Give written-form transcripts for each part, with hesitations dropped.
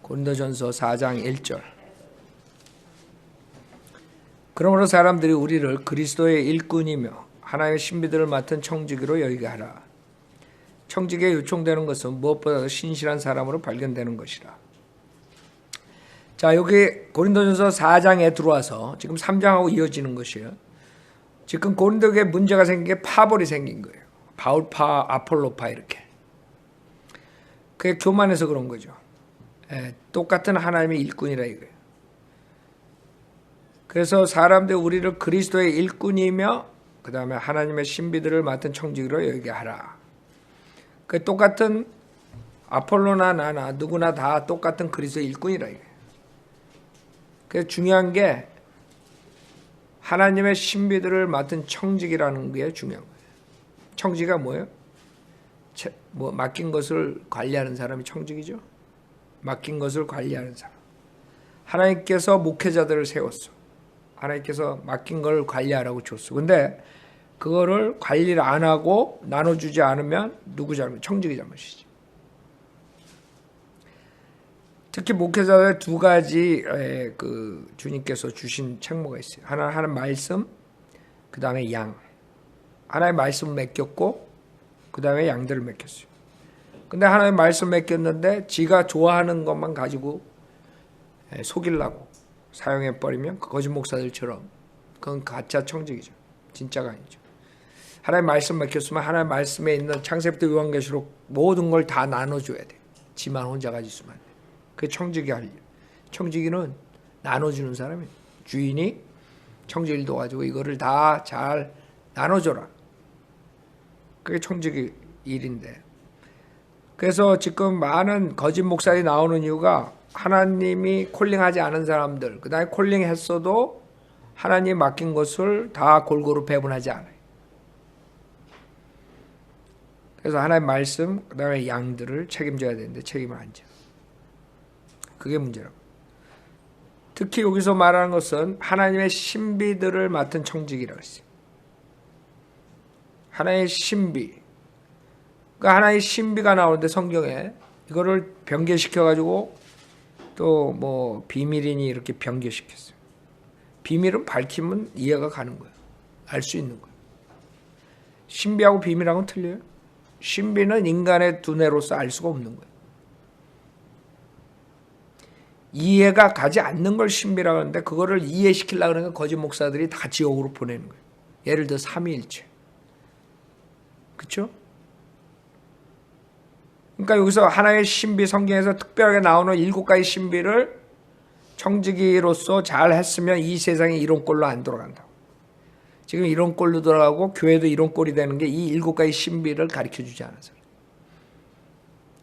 고린도전서 4장 1절. 그러므로 사람들이 우리를 그리스도의 일꾼이며 하나님의 신비들을 맡은 청지기로 여기게 하라. 청지기에 요청되는 것은 무엇보다도 신실한 사람으로 발견되는 것이라. 자, 여기 고린도전서 4장에 들어와서 지금 3장하고 이어지는 것이에요. 지금 고린도교에 문제가 생긴 게 파벌이 생긴 거예요. 바울파, 아폴로파 이렇게. 그게 교만해서 그런 거죠. 똑같은 하나님의 일꾼이라 이거예요. 그래서 사람들이 우리를 그리스도의 일꾼이며 그 다음에 하나님의 신비들을 맡은 청지기로 여기게 하라. 그 똑같은 아폴로나 나나 누구나 다 똑같은 그리스도의 일꾼이라 이거예요. 그래서 중요한 게 하나님의 신비들을 맡은 청지기라는 게 중요한 거예요. 청지기가 뭐예요? 맡긴 것을 관리하는 사람이 청지기죠. 맡긴 것을 관리하는 사람. 하나님께서 목회자들을 세웠어. 하나님께서 맡긴 걸 관리하라고 줬어. 근데 그거를 관리를 안 하고 나눠주지 않으면 누구 잘못? 청지기 잘못이지. 특히 목회자들 두 가지 그 주님께서 주신 책무가 있어요. 하나는 말씀, 그 다음에 양. 하나의 말씀을 맡겼고 그 다음에 양들을 맡겼어요. 근데 하나의 말씀을 맡겼는데 지가 좋아하는 것만 가지고 속이려고 사용해버리면 거짓 목사들처럼 그건 가짜 청지기죠. 진짜가 아니죠. 하나의 말씀 맡겼으면 하나의 말씀에 있는 창세부터 요한계시록 모든 걸 다 나눠줘야 돼. 지만 혼자 가지고 있으면 안 돼. 그게 청지기 할 일. 청지기는 나눠주는 사람이에요. 주인이 청지기를 도와주고 이거를 다 잘 나눠줘라. 그게 청지기 일인데. 그래서 지금 많은 거짓 목사들이 나오는 이유가 하나님이 콜링하지 않은 사람들, 그 다음에 콜링했어도 하나님 맡긴 것을 다 골고루 배분하지 않아요. 그래서 하나님의 말씀, 그 다음에 양들을 책임져야 되는데 책임을 안 져. 그게 문제라고. 특히 여기서 말하는 것은 하나님의 신비들을 맡은 청지기라고 했어요. 하나의 신비. 그러니까 하나의 신비가 나오는데 성경에 이거를 변개시켜가지고 또 뭐 비밀이니 이렇게 변개시켰어요. 비밀은 밝히면 이해가 가는 거예요. 알 수 있는 거예요. 신비하고 비밀하고는 틀려요. 신비는 인간의 두뇌로서 알 수가 없는 거예요. 이해가 가지 않는 걸 신비라고 하는데 그거를 이해시키려고 하는 건 거짓 목사들이 다 지옥으로 보내는 거예요. 예를 들어 삼위일체. 그렇죠? 그러니까 여기서 하나의 신비, 성경에서 특별하게 나오는 7가지 신비를 청지기로서 잘 했으면 이 세상이 이런 꼴로 안 돌아간다고. 지금 이런 꼴로 돌아가고 교회도 이런 꼴이 되는 게 이 7가지 신비를 가르쳐주지 않아서.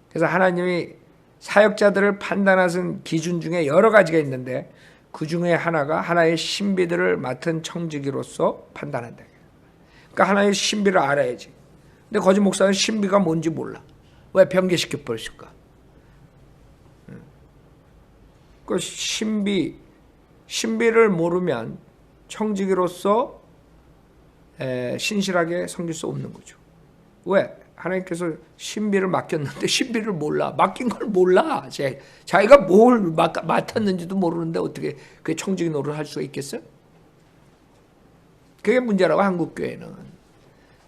그래서 하나님이 사역자들을 판단하는 기준 중에 여러 가지가 있는데 그 중에 하나가 하나의 신비들을 맡은 청지기로서 판단한다. 그러니까 하나의 신비를 알아야지. 근데 거짓 목사는 신비가 뭔지 몰라. 왜 변개시켜 버렸을까? 그 신비를 모르면 청지기로서 신실하게 섬길 수 없는 거죠. 왜? 하나님께서 신비를 맡겼는데 신비를 몰라. 맡긴 걸 몰라. 자기가 뭘 맡았는지도 모르는데 어떻게 그 청지기 노릇을 할 수가 있겠어요? 그게 문제라고 한국교회는.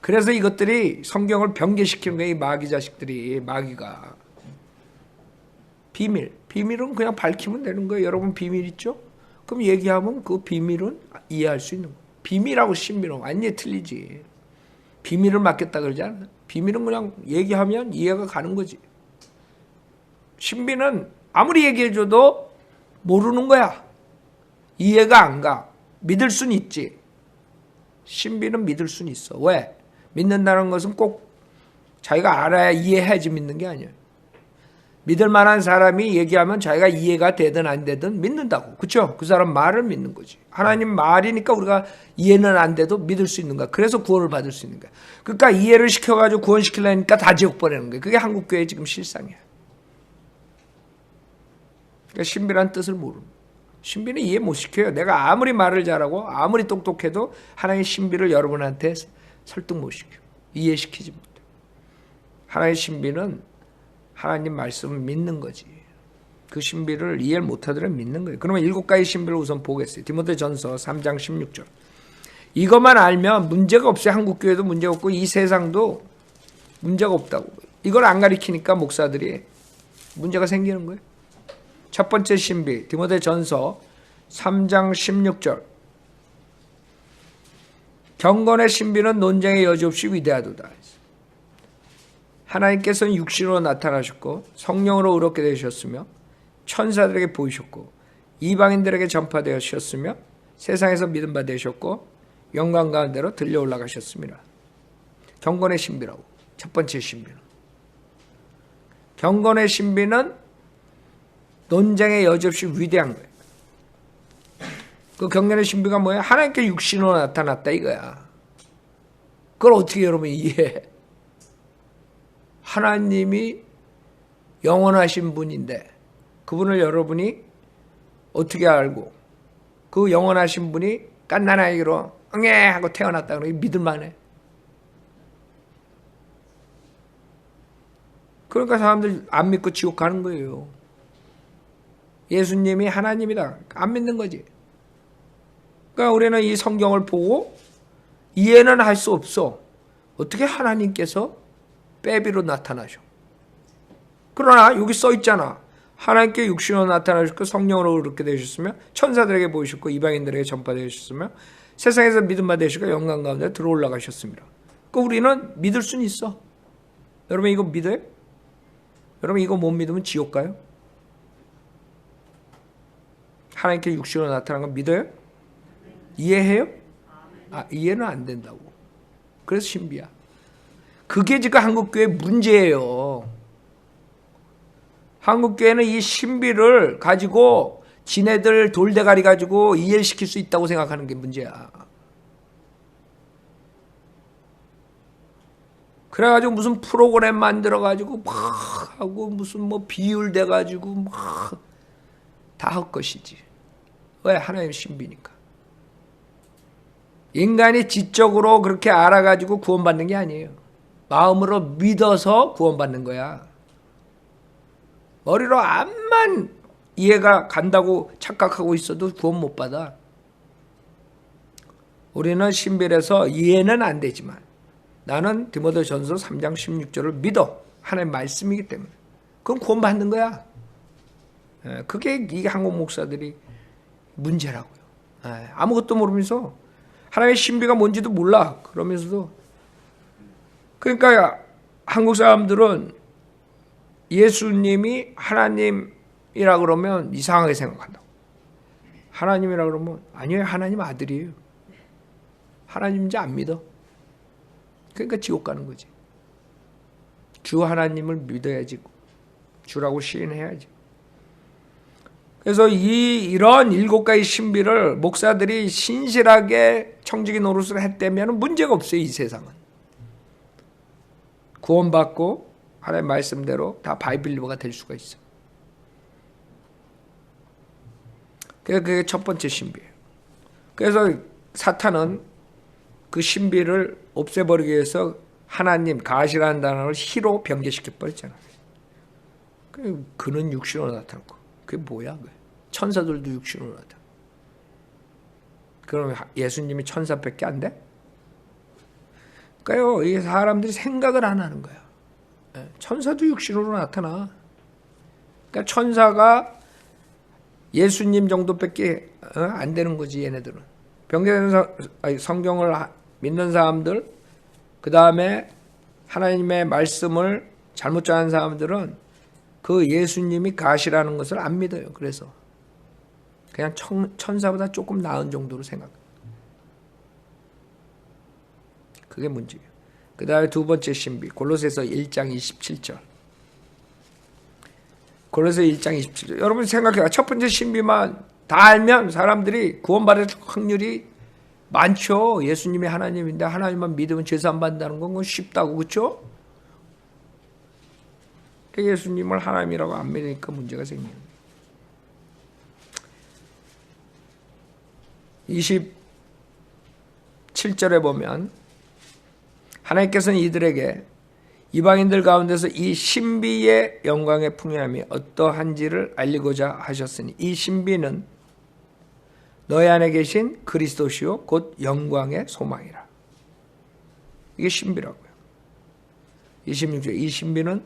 그래서 이것들이 성경을 변개시키는 거예요. 이 마귀 자식들이. 마귀가. 비밀은 그냥 밝히면 되는 거예요. 여러분 비밀 있죠? 그럼 얘기하면 그 비밀은 이해할 수 있는 거예요. 비밀하고 신비는 완전히 틀리지. 비밀을 맡겼다 그러지 않아요? 비밀은 그냥 얘기하면 이해가 가는 거지. 신비는 아무리 얘기해줘도 모르는 거야. 이해가 안 가. 믿을 수는 있지. 신비는 믿을 수는 있어. 왜? 믿는다는 것은 꼭 자기가 알아야 이해해야지 믿는 게 아니에요. 믿을 만한 사람이 얘기하면 자기가 이해가 되든 안 되든 믿는다고. 그렇죠? 그 사람 말을 믿는 거지. 하나님 말이니까 우리가 이해는 안 돼도 믿을 수 있는 거야. 그래서 구원을 받을 수 있는 거야. 그러니까 이해를 시켜가지고 구원시키려니까 다 지옥 보내는 거예요. 그게 한국교회의 지금 실상이야. 그러니까 신비란 뜻을 모르는 거예요. 신비는 이해 못 시켜요. 내가 아무리 말을 잘하고 아무리 똑똑해도 하나님의 신비를 여러분한테 설득 못 시켜. 이해시키지 못해. 하나님의 신비는 하나님 말씀을 믿는 거지. 그 신비를 이해를 못하더라도 믿는 거예요. 그러면 7가지 신비를 우선 보겠어요. 디모데전서 3장 16절. 이것만 알면 문제가 없어요. 한국교회도 문제가 없고 이 세상도 문제가 없다고. 이걸 안 가리키니까 목사들이 문제가 생기는 거예요. 첫 번째 신비, 디모데전서 3장 16절. 경건의 신비는 논쟁의 여지 없이 위대하도다. 하나님께서는 육신으로 나타나셨고 성령으로 의롭게 되셨으며 천사들에게 보이셨고 이방인들에게 전파되셨으며 세상에서 믿음 받으셨고 영광 가운데로 들려 올라가셨습니다. 경건의 신비라고. 첫 번째 신비는. 경건의 신비는 논쟁의 여지 없이 위대한 거예요. 그 경건의 신비가 뭐예요? 하나님께 육신으로 나타났다 이거야. 그걸 어떻게 여러분 이해해? 하나님이 영원하신 분인데 그분을 여러분이 어떻게 알고 그 영원하신 분이 갓난아기로 응애 하고 태어났다 그러니 믿을만해. 그러니까 사람들 안 믿고 지옥 가는 거예요. 예수님이 하나님이다. 안 믿는 거지. 그러니까 우리는 이 성경을 보고 이해는 할 수 없어. 어떻게 하나님께서 빼비로 나타나셔. 그러나 여기 써 있잖아. 하나님께 육신으로 나타나셨고 성령으로 그렇게 되셨으며 천사들에게 보이셨고 이방인들에게 전파되셨으며 세상에서 믿음 받으시고 영광 가운데 들어 올라가셨습니다. 그 우리는 믿을 수는 있어. 여러분 이거 믿어요? 여러분 이거 못 믿으면 지옥 가요? 하나님께 육신으로 나타난 건 믿어요? 이해해요? 이해는 안 된다고. 그래서 신비야. 그게 지금 한국교회 문제예요. 한국교회는 이 신비를 가지고 지네들 돌대가리 가지고 이해시킬 수 있다고 생각하는 게 문제야. 그래가지고 무슨 프로그램 만들어가지고 막 하고 무슨 뭐 비율 돼가지고 막 다 할 것이지. 왜? 하나님의 신비니까. 인간이 지적으로 그렇게 알아가지고 구원받는 게 아니에요. 마음으로 믿어서 구원받는 거야. 머리로 암만 이해가 간다고 착각하고 있어도 구원 못 받아. 우리는 신비라서 이해는 안 되지만 나는 디모데전서 3장 16절을 믿어. 하나님의 말씀이기 때문에. 그건 구원받는 거야. 그게 이 한국 목사들이 문제라고요. 아무것도 모르면서 하나님의 신비가 뭔지도 몰라. 그러면서도 그러니까 한국 사람들은 예수님이 하나님이라 그러면 이상하게 생각한다고. 하나님이라 그러면 아니에요. 하나님 아들이에요. 하나님인지 안 믿어. 그러니까 지옥 가는 거지. 주 하나님을 믿어야지. 주라고 시인해야지. 그래서 이런 7가지 신비를 목사들이 신실하게 청지기 노릇을 했다면 문제가 없어요. 이 세상은. 구원받고 하나님의 말씀대로 다 바이블리버가 될 수가 있어. 그게 첫 번째 신비예요. 그래서 사탄은 그 신비를 없애버리기 위해서 하나님, 가시라는 단어를 히로 변개시켜버렸잖아요. 그는 육신으로 나타났고. 그게 뭐야? 그게. 천사들도 육신으로 나타나. 그럼 예수님이 천사밖에 안 돼? 그러니까요, 이 사람들이 생각을 안 하는 거야. 천사도 육신으로 나타나. 그러니까 천사가 예수님 정도밖에 안 되는 거지, 얘네들은. 병자된 성경을 믿는 사람들, 그 다음에 하나님의 말씀을 잘못 전하는 사람들은 그 예수님이 가시라는 것을 안 믿어요. 그래서 그냥 천사보다 조금 나은 정도로 생각해요. 그게 문제예요. 그 다음에 두 번째 신비, 골로새서 1장 27절. 골로새 1장 27절. 여러분 생각해요. 첫 번째 신비만 다 알면 사람들이 구원받을 확률이 많죠. 예수님이 하나님인데 하나님만 믿으면 죄 안 받는다는 건 쉽다고, 그렇죠? 예수님을 하나님이라고 안 믿으니까 문제가 생기는 거예요. 27절에 보면 하나님께서는 이들에게 이방인들 가운데서 이 신비의 영광의 풍요함이 어떠한지를 알리고자 하셨으니 이 신비는 너희 안에 계신 그리스도시요 곧 영광의 소망이라. 이게 신비라고요. 26절 이 신비는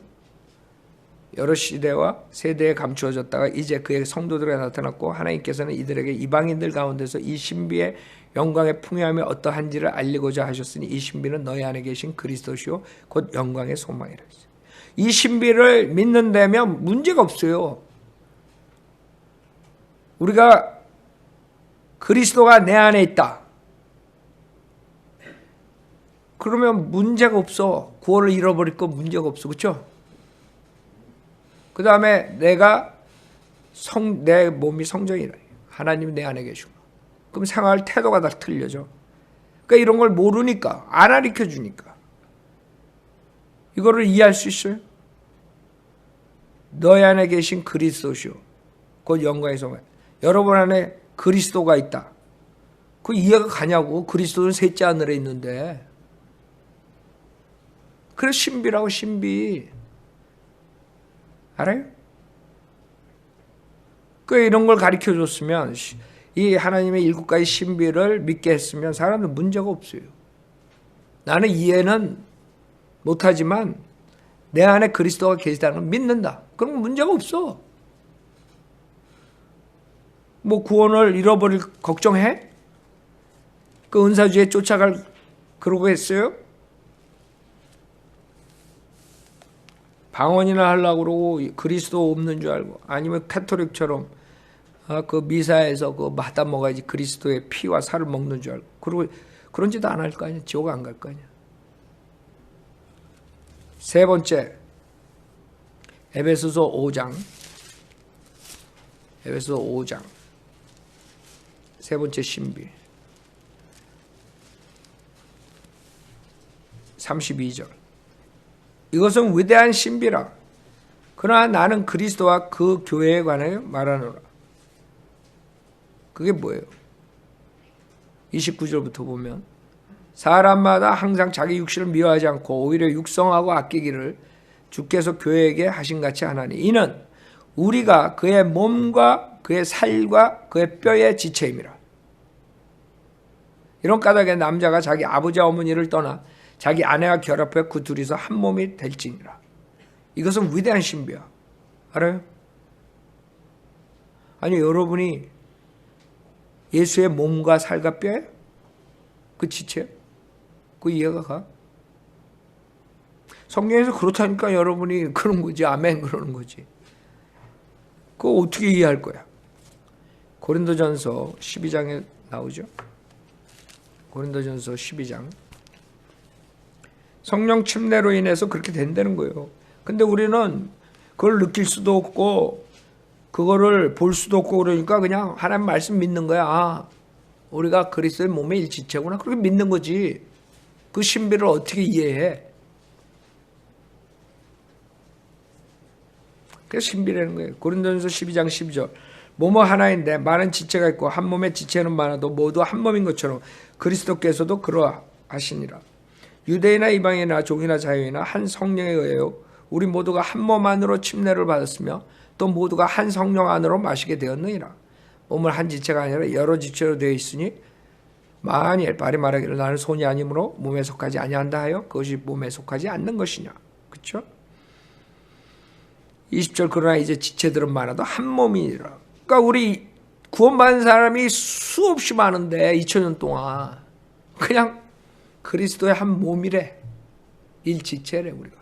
여러 시대와 세대에 감추어졌다가 이제 그의 성도들에 나타났고 하나님께서는 이들에게 이방인들 가운데서 이 신비의 영광의 풍요함이 어떠한지를 알리고자 하셨으니 이 신비는 너희 안에 계신 그리스도시요 곧 영광의 소망이라 했어요. 이 신비를 믿는다면 문제가 없어요. 우리가 그리스도가 내 안에 있다. 그러면 문제가 없어. 구원을 잃어버릴 거 문제가 없어. 그렇죠? 그 다음에 내 몸이 성전이라. 하나님이 내 안에 계시고. 그럼 생활 태도가 다 틀려져. 그러니까 이런 걸 모르니까, 안 가르쳐 주니까. 이거를 이해할 수 있어요? 너희 안에 계신 그리스도시요. 곧 영광의 소망. 여러분 안에 그리스도가 있다. 그 이해가 가냐고. 그리스도는 셋째 하늘에 있는데. 그래 신비라고 신비. 알아요? 그 이런 걸 가르쳐 줬으면 이 하나님의 일곱 가지 신비를 믿게 했으면 사람들 문제가 없어요. 나는 이해는 못하지만 내 안에 그리스도가 계시다는 걸 믿는다. 그럼 문제가 없어. 뭐 구원을 잃어버릴 걱정해? 그 은사주에 쫓아갈 그러고 했어요? 방언이나 하려고 그러고 그리스도 없는 줄 알고 아니면 카톨릭처럼 그 미사에서 그 마다 먹어야지 그리스도의 피와 살을 먹는 줄 알고 그러고 그런 짓도 안 할 거 아니야. 지옥 안 갈 거 아니야. 세 번째 에베소서 5장 세 번째 신비 32절 이것은 위대한 신비라. 그러나 나는 그리스도와 그 교회에 관하여 말하노라. 그게 뭐예요? 29절부터 보면 사람마다 항상 자기 육신을 미워하지 않고 오히려 육성하고 아끼기를 주께서 교회에게 하신같이 하나니 이는 우리가 그의 몸과 그의 살과 그의 뼈의 지체임이라. 이런 까닭에 남자가 자기 아버지와 어머니를 떠나 자기 아내와 결합해 그 둘이서 한 몸이 될지니라. 이것은 위대한 신비야. 알아요? 아니 여러분이 예수의 몸과 살과 뼈에 그 지체 그 이해가 가? 성경에서 그렇다니까 여러분이 그런 거지. 아멘 그러는 거지. 그거 어떻게 이해할 거야? 고린도전서 12장에 나오죠. 고린도전서 12장 성령 침례로 인해서 그렇게 된다는 거예요. 근데 우리는 그걸 느낄 수도 없고 그거를 볼 수도 없고 그러니까 그냥 하나님 말씀 믿는 거야. 아, 우리가 그리스도의 몸의 일지체구나. 그렇게 믿는 거지. 그 신비를 어떻게 이해해? 그게 신비라는 거예요. 고린도전서 12장 12절 몸은 하나인데 많은 지체가 있고 한 몸의 지체는 많아도 모두 한 몸인 것처럼 그리스도께서도 그러하시니라. 유대인이나 이방인이나 종이나 자유이나 한 성령에 의하여 우리 모두가 한 몸 안으로 침례를 받았으며 또 모두가 한 성령 안으로 마시게 되었느니라. 몸은 한 지체가 아니라 여러 지체로 되어 있으니 만일 발이 말하기를 나는 손이 아니므로 몸에 속하지 아니한다 하여 그것이 몸에 속하지 않는 것이냐. 그렇죠? 20절 그러나 이제 지체들은 많아도 한 몸이니라. 그러니까 우리 구원받은 사람이 수없이 많은데 2000년 동안 그냥 그리스도의 한 몸이래. 일지체래 우리가.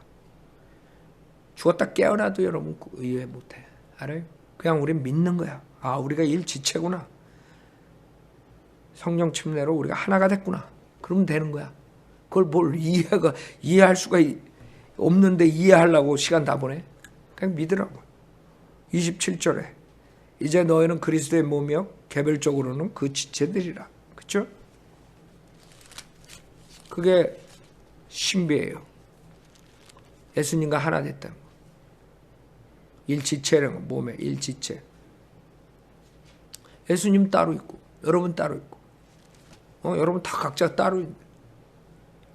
죽었다 깨어나도 여러분 의외 못해. 알아요? 그냥 우린 믿는 거야. 아 우리가 일지체구나. 성령 침례로 우리가 하나가 됐구나. 그러면 되는 거야. 그걸 뭘 이해할 수가 없는데 이해하려고 시간 다 보내. 그냥 믿으라고. 27절에 이제 너희는 그리스도의 몸이요 개별적으로는 그 지체들이라. 그렇죠? 그게 신비예요. 예수님과 하나 됐다는 거. 일지체라는 거. 몸의 일지체. 예수님 따로 있고 여러분 따로 있고 여러분 다 각자 따로 있는데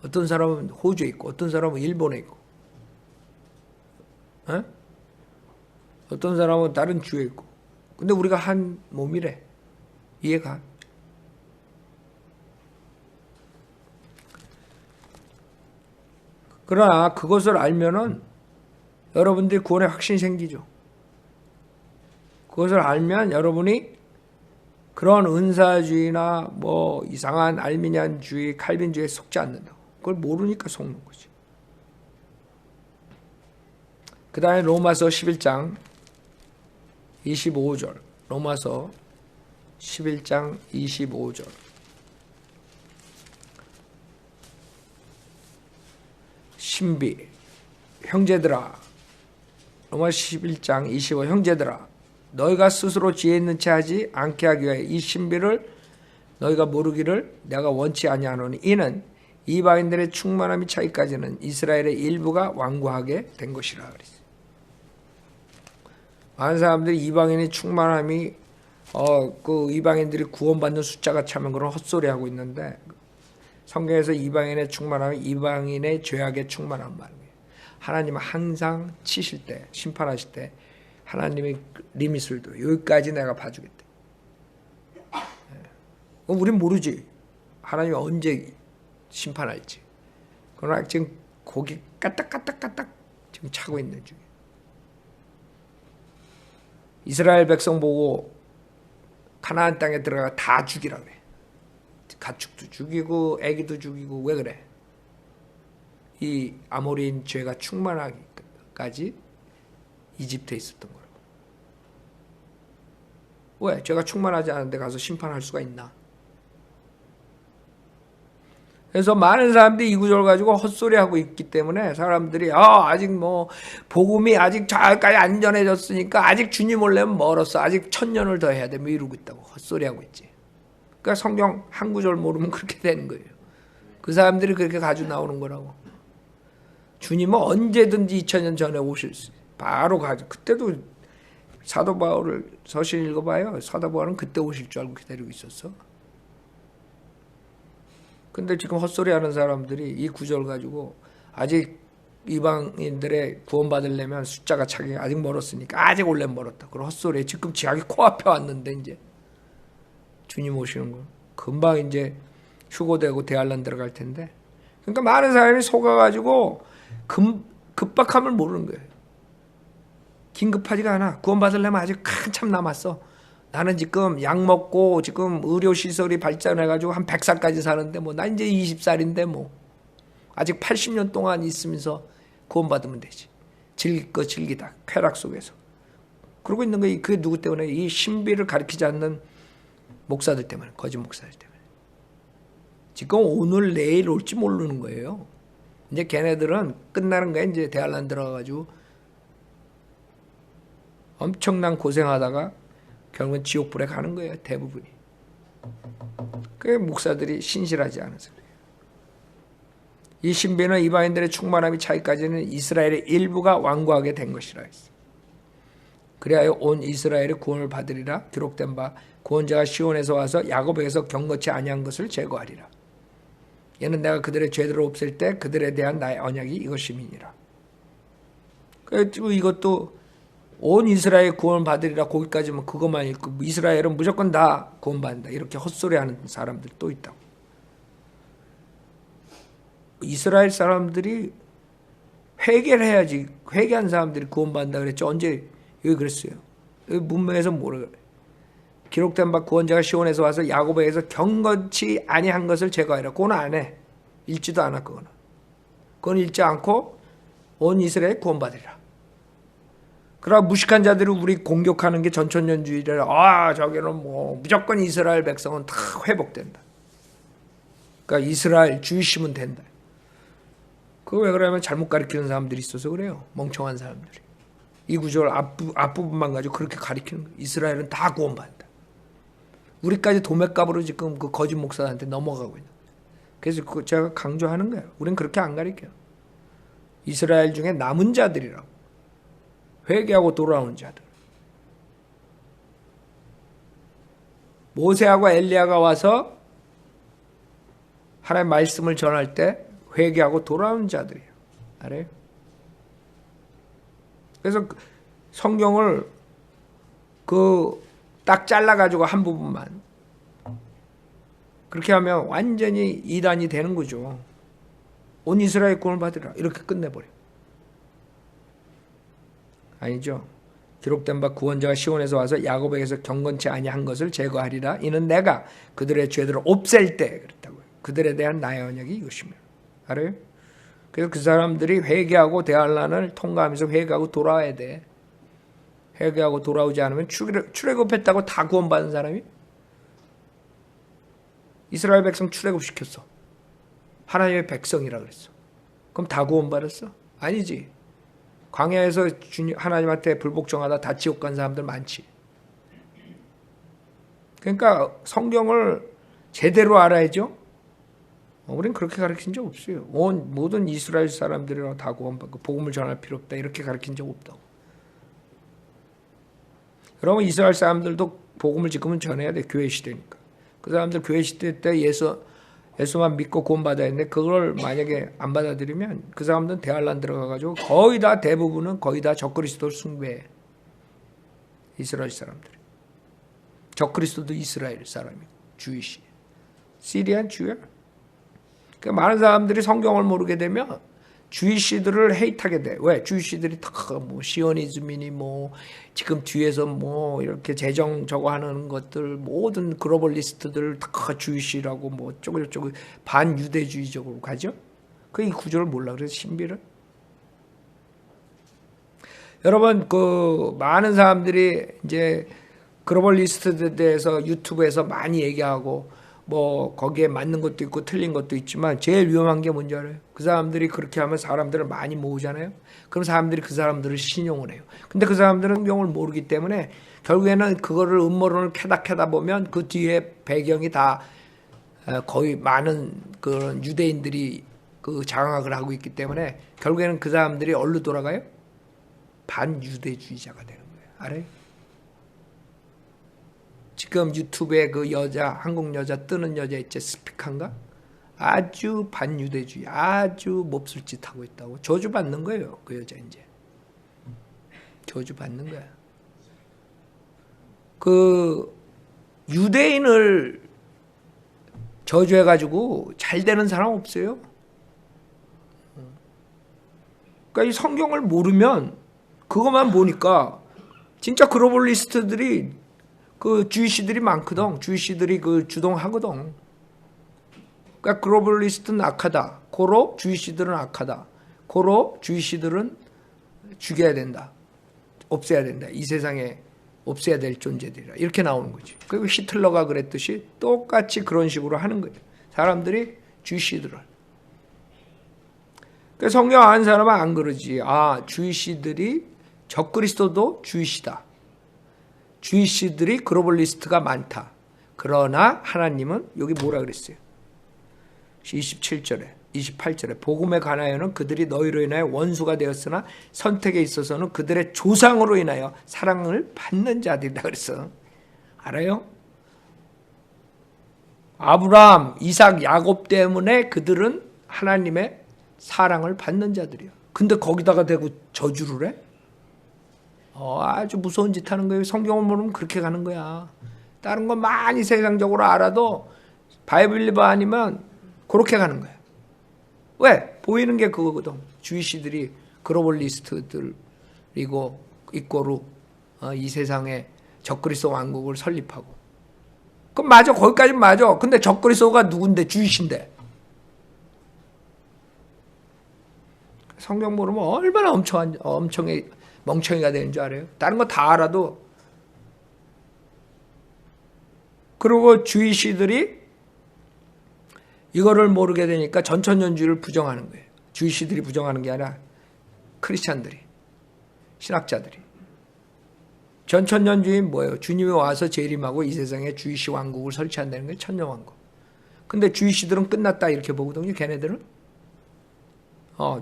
어떤 사람은 호주에 있고 어떤 사람은 일본에 있고 어? 어떤 사람은 다른 주에 있고. 근데 우리가 한 몸이래. 이해가? 그러나 그것을 알면은 여러분들이 구원의 확신이 생기죠. 그것을 알면 여러분이 그런 은사주의나 뭐 이상한 알미니안주의, 칼빈주의에 속지 않는다고. 그걸 모르니까 속는 거지. 그 다음에 로마서 11장 25절. 로마서 11장 25절. 신비. 형제들아. 로마 11장 25. 형제들아. 너희가 스스로 지혜 있는 채 하지 않게 하기 위하여 이 신비를 너희가 모르기를 내가 원치 아니하노니 이는 이방인들의 충만함이 차기까지는 이스라엘의 일부가 완고하게 된 것이라 그랬어요. 많은 사람들이 이방인의 충만함이 그 이방인들이 구원받는 숫자가 차면 그런 헛소리 하고 있는데 성경에서 이방인의 충만함이 이방인의 죄악의 충만함 말이에요. 하나님은 항상 치실 때, 심판하실 때 하나님의 리밋을 둬. 여기까지 내가 봐주겠다. 우린 모르지. 하나님이 언제 심판할지. 그러나 지금 고기 까딱까딱까딱 지금 차고 있는 중이에요. 이스라엘 백성 보고 가나안 땅에 들어가 다 죽이라 그래. 가축도 죽이고 애기도 죽이고. 왜 그래? 이 아모리인 죄가 충만하기까지 이집트에 있었던 거라고. 왜? 죄가 충만하지 않은데 가서 심판할 수가 있나? 그래서 많은 사람들이 이 구절을 가지고 헛소리하고 있기 때문에 사람들이 아직 뭐 복음이 아직 저기까지 안전해졌으니까 아직 주님 오려면 멀었어. 아직 1000년을 더 해야 돼. 뭐 이러고 있다고 헛소리하고 있지. 그러니까 성경 한 구절 모르면 그렇게 되는 거예요. 그 사람들이 그렇게 가지고 나오는 거라고. 주님은 언제든지 2000년 전에 오실 수 바로 가죠. 그때도 사도 바울을 서신 읽어봐요. 사도 바울은 그때 오실 줄 알고 기다리고 있었어. 근데 지금 헛소리하는 사람들이 이 구절 가지고 아직 이방인들의 구원받으려면 숫자가 차기 아직 멀었으니까 아직 올려면 멀었다. 그런 헛소리에 지금 자기 코앞에 왔는데 이제 주님 오시는 거 금방 이제 휴고되고 대환란 들어갈 텐데. 그러니까 많은 사람이 속아가지고 급박함을 모르는 거예요. 긴급하지가 않아. 구원받으려면 아직 한참 남았어. 나는 지금 약 먹고 지금 의료시설이 발전해가지고 한 100살까지 사는데 뭐 나 이제 20살인데 뭐 아직 80년 동안 있으면서 구원받으면 되지. 즐길 거 즐기다. 쾌락 속에서. 그러고 있는 거예요. 그게 누구 때문에? 이 신비를 가르치지 않는 목사들 때문에. 거짓 목사들 때문에. 지금 오늘 내일 올지 모르는 거예요. 이제 걔네들은 끝나는 거야. 이제 대환란 들어가가지고 엄청난 고생하다가 결국은 지옥불에 가는 거예요. 대부분이. 그게 목사들이 신실하지 않아서 그래요. 이 신비는 이방인들의 충만함이 차기까지는 이스라엘의 일부가 완고하게 된 것이라 했어요. 그래야 온 이스라엘의 구원을 받으리라. 기록된 바 구원자가 시온에서 와서 야곱에게서 경거치 아니한 것을 제거하리라. 얘는 내가 그들의 죄들을 없앨 때 그들에 대한 나의 언약이 이것임이니라. 그리고 이것도 온 이스라엘 구원 받으리라. 거기까지만 그것만 읽고 이스라엘은 무조건 다 구원받는다. 이렇게 헛소리하는 사람들 또 있다고. 이스라엘 사람들이 회개를 해야지. 회개한 사람들이 구원받는다 그랬죠. 언제 여기 그랬어요. 여기 문명에서 뭐라 그래. 기록된 바 구원자가 시온에서 와서 야곱에게서 경건치 아니한 것을 제거하라. 그건 안 해. 읽지도 않아. 그건 읽지 않고 온 이스라엘 구원받으리라. 그러나 무식한 자들이 우리 공격하는 게 전천년주의라. 저기는 뭐 무조건 이스라엘 백성은 다 회복된다. 그러니까 이스라엘 주의심은 된다. 그거 왜 그러냐면 잘못 가르치는 사람들이 있어서 그래요. 멍청한 사람들이. 이 구절 앞부분만 가지고 그렇게 가르치는 거예요. 이스라엘은 다 구원받는다. 우리까지 도매값으로 지금 그 거짓 목사한테 넘어가고 있는 거예요. 그래서 그거 제가 강조하는 거예요. 우린 그렇게 안 가르쳐요. 이스라엘 중에 남은 자들이라고. 회개하고 돌아오는 자들. 모세하고 엘리야가 와서 하나님의 말씀을 전할 때 회개하고 돌아오는 자들이에요. 알아요? 그래서 성경을 딱 잘라가지고 한 부분만 그렇게 하면 완전히 이단이 되는 거죠. 온 이스라엘 구원을 받으라 이렇게 끝내버려. 아니죠. 기록된 바 구원자가 시온에서 와서 야곱에게서 경건치 아니한 것을 제거하리라. 이는 내가 그들의 죄들을 없앨 때 그랬다고요. 그들에 대한 나의 언약이 이것이며. 알아요? 그래서 그 사람들이 회개하고 대환란을 통과하면서 회개하고 돌아와야 돼. 회개하고 돌아오지 않으면 출애굽했다고 다 구원받은 사람이? 이스라엘 백성 출애굽시켰어. 하나님의 백성이라 그랬어. 그럼 다 구원받았어? 아니지. 광야에서 하나님한테 불복종하다 다 지옥 간 사람들 많지. 그러니까 성경을 제대로 알아야죠. 우린 그렇게 가르친 적 없어요. 모든 이스라엘 사람들이랑 다 구원받고 복음을 전할 필요 없다 이렇게 가르친 적 없다고. 여러분 이스라엘 사람들도 복음을 지금은 전해야 돼. 교회 시대니까. 그 사람들 교회 시대 때 예수만 믿고 구원받아야 했는데 그걸 만약에 안 받아들이면 그 사람들은 대환란 들어가가지고 거의 다 대부분은 거의 다 적그리스도를 숭배해. 이스라엘 사람들이. 적그리스도도 이스라엘 사람이고 주이시. 시리안 주야. 그러니까 많은 사람들이 성경을 모르게 되면 주이시들을 헤이트하게 돼. 왜? 주이시들이 다 시오니즘이니 지금 뒤에서 이렇게 재정 저거 하는 것들 모든 글로벌리스트들 다 주이시라고 어쩌고저쩌고 반유대주의적으로 가죠. 그 이 구조를 몰라. 그래서 신비를. 여러분 많은 사람들이 이제 글로벌리스트들에 대해서 유튜브에서 많이 얘기하고 거기에 맞는 것도 있고 틀린 것도 있지만 제일 위험한 게 뭔지 알아요? 그 사람들이 그렇게 하면 사람들을 많이 모으잖아요. 그럼 사람들이 그 사람들을 신용을 해요. 근데 그 사람들은 성경을 모르기 때문에 결국에는 그거를 음모론을 캐다 보면 그 뒤에 배경이 다 거의 많은 그런 유대인들이 장악을 하고 있기 때문에 결국에는 그 사람들이 어디로 돌아가요? 반유대주의자가 되는 거예요. 알아요? 지금 유튜브에 한국 여자 뜨는 여자 있지, 스피커인가? 아주 반유대주의, 아주 몹쓸 짓 하고 있다고. 저주받는 거예요, 그 여자 이제. 저주받는 거야. 유대인을 저주해가지고 잘 되는 사람 없어요. 그러니까 이 성경을 모르면 그것만 보니까 진짜 글로벌리스트들이 주이시들이 많거든. 주이시들이 주동하거든. 그러니까 글로벌리스트는 악하다. 고로 주이시들은 악하다. 고로 주이시들은 죽여야 된다. 없애야 된다. 이 세상에 없애야 될 존재들이라. 이렇게 나오는 거지. 그리고 히틀러가 그랬듯이 똑같이 그런 식으로 하는 거예요. 사람들이 주이시들을. 그러니까 성경 아는 사람은 안 그러지. 주이시들이 적그리스도도 주이시다. 주이시들이 글로벌리스트가 많다. 그러나 하나님은 여기 뭐라 그랬어요? 27절에 28절에 복음에 관하여는 그들이 너희로 인하여 원수가 되었으나 선택에 있어서는 그들의 조상으로 인하여 사랑을 받는 자들이다 그랬어. 알아요? 아브라함, 이삭, 야곱 때문에 그들은 하나님의 사랑을 받는 자들이야. 근데 거기다가 대고 저주를 해? 아주 무서운 짓 하는 거예요. 성경을 모르면 그렇게 가는 거야. 다른 건 많이 세상적으로 알아도 바이블 리버 아니면 그렇게 가는 거야. 왜? 보이는 게 그거거든. 주이시들이 글로벌리스트들이고 이꼬르 이 세상에 적그리스도 왕국을 설립하고. 그럼 맞아. 거기까지는 맞아. 근데 적그리스도가 누군데? 주이신데. 성경 모르면 얼마나 멍청이가 되는 줄 알아요? 다른 거 다 알아도. 그리고 주이시들이 이거를 모르게 되니까 전천년주의를 부정하는 거예요. 주이시들이 부정하는 게 아니라 크리스찬들이, 신학자들이. 전천년주의는 뭐예요? 주님이 와서 재림하고 이 세상에 주이시 왕국을 설치한다는 게 천년왕국. 근데 주이시들은 끝났다 이렇게 보거든요. 걔네들은.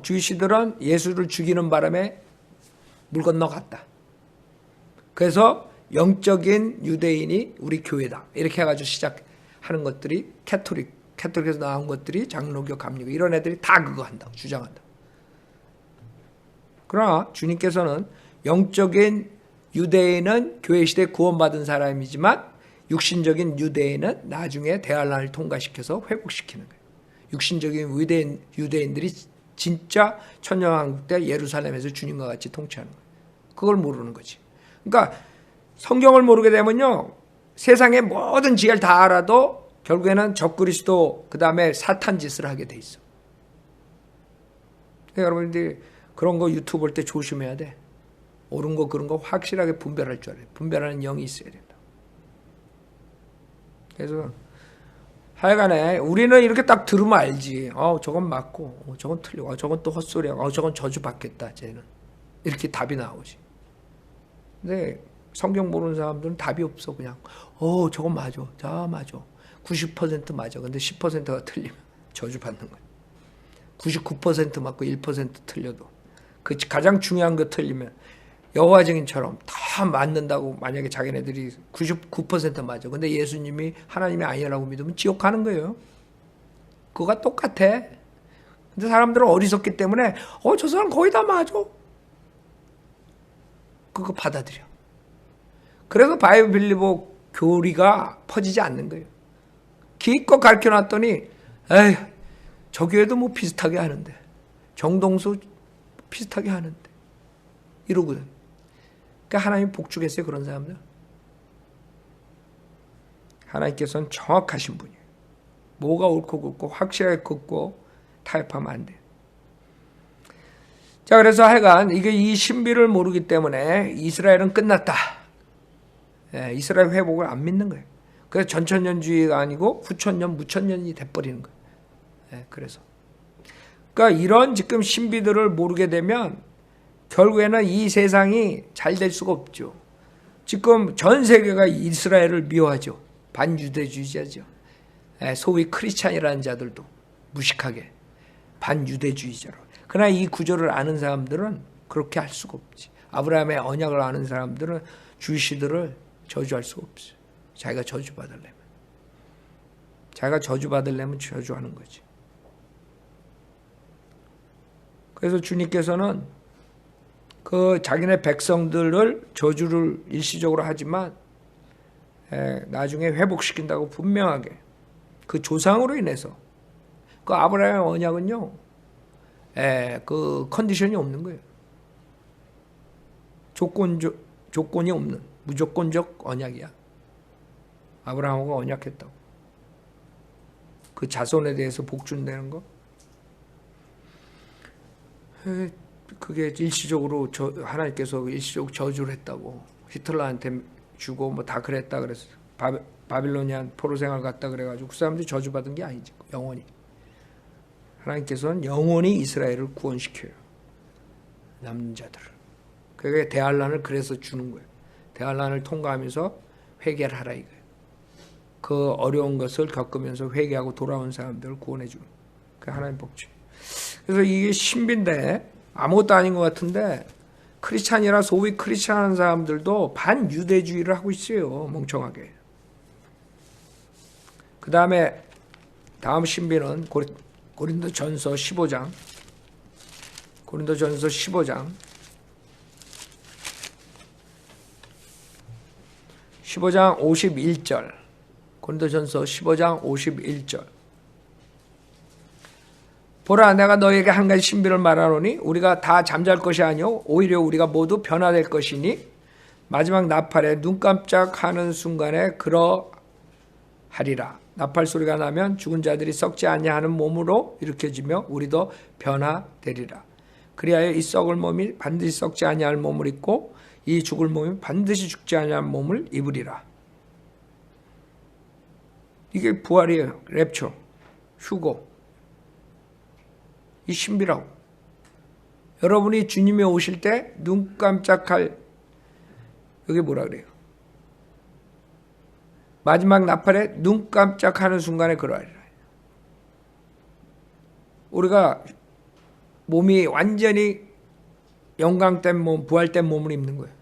주이시들은 예수를 죽이는 바람에 물 건너갔다. 그래서 영적인 유대인이 우리 교회다. 이렇게 해가지고 시작하는 것들이 캐톨릭에서 나온 것들이 장로교, 감리교 이런 애들이 다 그거 한다고 주장한다. 그러나 주님께서는 영적인 유대인은 교회 시대 구원받은 사람이지만 육신적인 유대인은 나중에 대환란을 통과시켜서 회복시키는 거예요. 육신적인 유대인들이 진짜 천년왕국 때 예루살렘에서 주님과 같이 통치하는 거예요. 그걸 모르는 거지. 그러니까 성경을 모르게 되면요, 세상의 모든 지혜를 다 알아도 결국에는 적그리스도 그 다음에 사탄 짓을 하게 돼 있어. 그러니까 여러분들이 그런 거 유튜브 볼 때 조심해야 돼. 옳은 거 그런 거 확실하게 분별할 줄 알아요. 분별하는 영이 있어야 된다. 그래서 하여간에 우리는 이렇게 딱 들으면 알지. 저건 맞고, 저건 틀리고, 저건 또 헛소리야. 저건 저주 받겠다. 쟤는 이렇게 답이 나오지. 근데 성경 모르는 사람들은 답이 없어. 그냥 저건 맞아. 자 맞아. 90% 맞아. 근데 10%가 틀리면 저주 받는 거야. 99% 맞고 1% 틀려도 그 가장 중요한 거 틀리면 여호와 증인처럼 다 맞는다고 만약에 자기네들이 99% 맞아. 근데 예수님이 하나님이 아니라고 믿으면 지옥 가는 거예요. 그거가 똑같아. 근데 사람들은 어리석기 때문에 저 사람 거의 다 맞아. 그거 받아들여. 그래서 바이블 빌리버 교리가 퍼지지 않는 거예요. 기껏 가르쳐놨더니 에이 저 교회도 뭐 비슷하게 하는데 정동수 비슷하게 하는데 이러거든. 그러니까 하나님 복주겠어요 그런 사람들? 하나님께서는 정확하신 분이에요. 뭐가 옳고 그렇고 확실하게 긋고 타협하면 안 돼요. 자, 그래서 하여간 이게 이 신비를 모르기 때문에 이스라엘은 끝났다. 이스라엘 회복을 안 믿는 거예요. 그래서 전천년주의가 아니고 후천년, 무천년이 돼버리는 거예요. 그래서. 그러니까 이런 지금 신비들을 모르게 되면 결국에는 이 세상이 잘 될 수가 없죠. 지금 전 세계가 이스라엘을 미워하죠. 반유대주의자죠. 소위 크리스찬이라는 자들도 무식하게 반유대주의자로. 그러나 이 구조를 아는 사람들은 그렇게 할 수가 없지. 아브라함의 언약을 아는 사람들은 주시들을 저주할 수가 없어요. 자기가 저주받으려면. 자기가 저주받으려면 저주하는 거지. 그래서 주님께서는 그 자기네 백성들을 저주를 일시적으로 하지만 나중에 회복시킨다고 분명하게 그 조상으로 인해서 그 아브라함의 언약은요 그 컨디션이 없는 거예요. 조건이 없는 무조건적 언약이야. 아브라함하고 언약했다고. 그 자손에 대해서 복 준다는 거. 그게 일시적으로 하나님께서 일시적으로 저주를 했다고. 히틀러한테 주고 뭐 다 그랬다 그랬어. 바빌로니안 포로 생활 갔다 그래가지고 그 사람들이 저주받은 게 아니지. 영원히. 하나님께서는 영원히 이스라엘을 구원시켜요. 남는 자들을. 그게 대환란을 그래서 주는 거예요. 대환란을 통과하면서 회개를 하라 이거예요. 그 어려운 것을 겪으면서 회개하고 돌아온 사람들을 구원해 주는. 그게 하나님 복주. 그래서 이게 신비인데 아무것도 아닌 것 같은데 크리스찬이라 소위 크리스찬한 사람들도 반유대주의를 하고 있어요. 멍청하게. 그 다음에 다음 신비는 고린도전서 15장. 고린도전서 15장. 15장 51절. 고린도전서 15장 51절. 보라 내가 너에게 한 가지 신비를 말하노니 우리가 다 잠잘 것이 아니요 오히려 우리가 모두 변화될 것이니 마지막 나팔에 눈 깜짝하는 순간에 그러하리라. 나팔 소리가 나면 죽은 자들이 썩지 아니하는 몸으로 일으켜지며 우리도 변화되리라. 그리하여 이 썩을 몸이 반드시 썩지 아니할 몸을 입고 이 죽을 몸이 반드시 죽지 아니할 몸을 입으리라. 이게 부활이에요. 랩처, 휴고. 이 신비라고. 여러분이 주님이 오실 때 눈 깜짝할 여기 뭐라 그래요? 마지막 나팔에 눈 깜짝하는 순간에 그러하리라. 우리가 몸이 완전히 영광된 몸, 부활된 몸을 입는 거예요.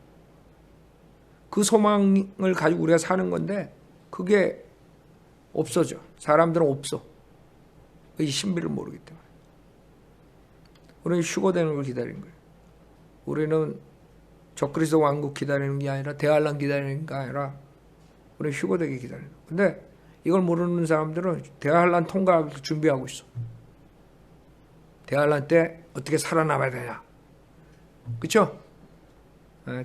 그 소망을 가지고 우리가 사는 건데 그게 없어져. 사람들은 없어. 이 신비를 모르기 때문에. 우리는 휴고되는 걸 기다리는 거예요. 우리는 적그리스도 왕국 기다리는 게 아니라 대환란 기다리는 게 아니라 우리 휴거되기 기다리는. 근데 이걸 모르는 사람들은 대환란 통과하기 준비하고 있어. 대환란 때 어떻게 살아남아야 되냐. 그렇죠?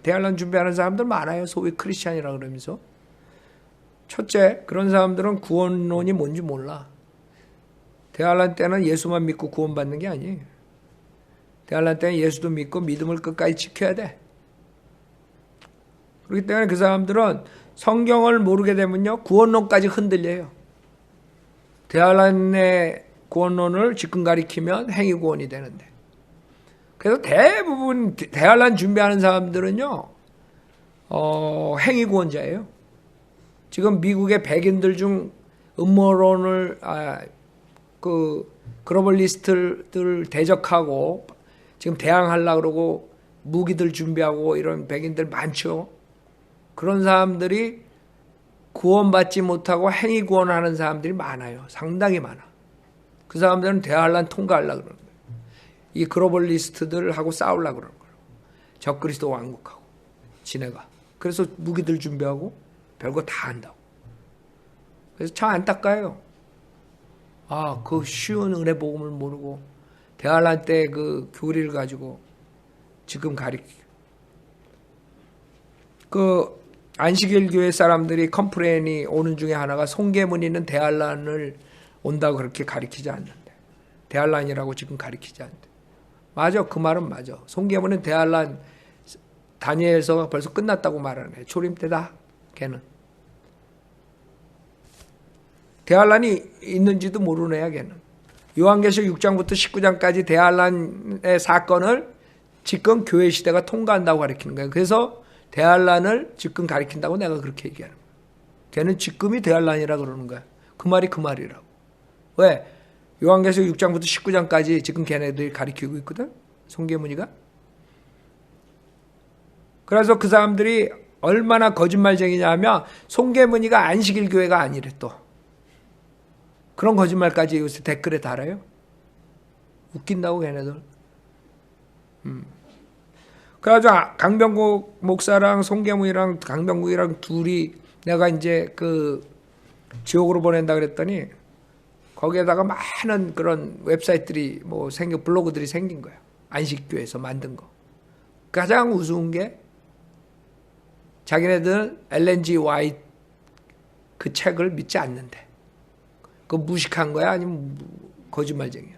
대환란 준비하는 사람들 많아요. 소위 크리스찬이라 그러면서. 첫째, 그런 사람들은 구원론이 뭔지 몰라. 대환란 때는 예수만 믿고 구원받는 게 아니에요. 대환란 때는 예수도 믿고 믿음을 끝까지 지켜야 돼. 그렇기 때문에 그 사람들은 성경을 모르게 되면요, 구원론까지 흔들려요. 대환란의 구원론을 지금 가리키면 행위구원이 되는데. 그래서 대부분 대환란 준비하는 사람들은요, 행위구원자예요. 지금 미국의 백인들 중 음모론을, 글로벌리스트들 대적하고 지금 대항하려고 그러고 무기들 준비하고 이런 백인들 많죠. 그런 사람들이 구원받지 못하고 행위구원하는 사람들이 많아요. 상당히 많아. 그 사람들은 대환란 통과하려고 그러는 거예요. 이 글로벌리스트들하고 싸우려고 그러는 거예요. 적그리스도 왕국하고 지네가. 그래서 무기들 준비하고 별거 다 한다고. 그래서 참 안타까워요. 그 쉬운 은혜 복음을 모르고 대환란 때 그 교리를 가지고 지금 가리키고. 그 안식일 교회 사람들이 컴플레인이 오는 중에 하나가 송계문이는 대환란을 온다고 그렇게 가리키지 않는데, 대환란이라고 지금 가리키지 않는데. 맞아, 그 말은 맞아. 송계문은 대환란 다니엘서가 벌써 끝났다고 말하네. 초림 때다 걔는. 대환란이 있는지도 모르는 애야 걔는. 요한계시록 6장부터 19장까지 대환란의 사건을 지금 교회 시대가 통과한다고 가리키는 거예요. 그래서 대환란을 지금 가리킨다고 내가 그렇게 얘기하는 거야. 걔는 지금이 대환란이라 그러는 거야. 그 말이 그 말이라고. 왜? 요한계시록 6장부터 19장까지 지금 걔네들이 가리키고 있거든. 송계문이가. 그래서 그 사람들이 얼마나 거짓말쟁이냐면 송계문이가 안식일 교회가 아니래 또. 그런 거짓말까지 요새 댓글에 달아요. 웃긴다고 걔네들. 그래가지고 강병국 목사랑 송계문이랑 강병국이랑 둘이 내가 이제 그 지옥으로 보낸다 그랬더니 거기에다가 많은 그런 웹사이트들이 뭐 블로그들이 생긴 거야. 안식교에서 만든 거. 가장 우스운 게 자기네들은 엘렌 G 화이트 그 책을 믿지 않는데. 그거 무식한 거야? 아니면 거짓말쟁이야?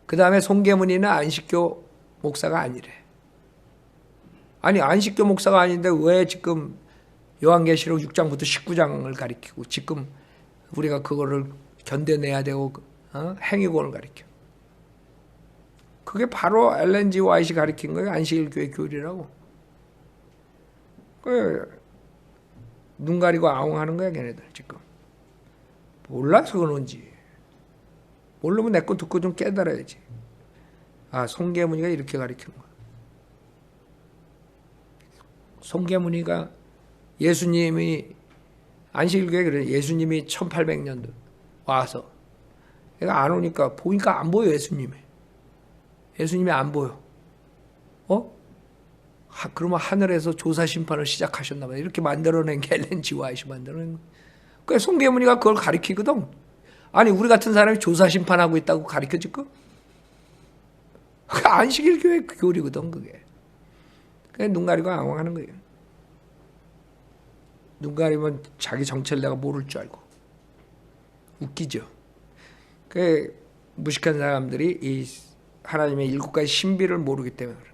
그 다음에 송계문이는 안식교 목사가 아니래. 아니 안식교 목사가 아닌데 왜 지금 요한계시록 6장부터 19장을 가리키고 지금 우리가 그거를 견뎌내야 되고 행위구원을 가리켜. 그게 바로 엘렌 G 화이트이 가리킨 거예요. 안식일 교회 교리라고. 눈 가리고 아웅하는 거야 걔네들 지금. 몰라서 그런지. 모르면 내 거 듣고 좀 깨달아야지. 송계문이가 이렇게 가르치는 거야. 송계문이가 예수님이 안식일교회 그래. 예수님이 1800년도 와서 내가 안 오니까 보니까 안 보여 예수님이. 예수님이 안 보여. 그러면 하늘에서 조사 심판을 시작하셨나 봐요. 이렇게 만들어낸 게 엘렌 G 화이트 만들어낸 거야. 그 송계문이가 그걸 가리키거든. 아니 우리 같은 사람이 조사 심판하고 있다고 가리켜줄까? 안식일 교회 교리거든 그게. 그냥 눈 가리고 앙황하는 거예요. 눈 가리면 자기 정체를 내가 모를 줄 알고. 웃기죠. 그 무식한 사람들이 이 하나님의 7가지 신비를 모르기 때문에 그래요.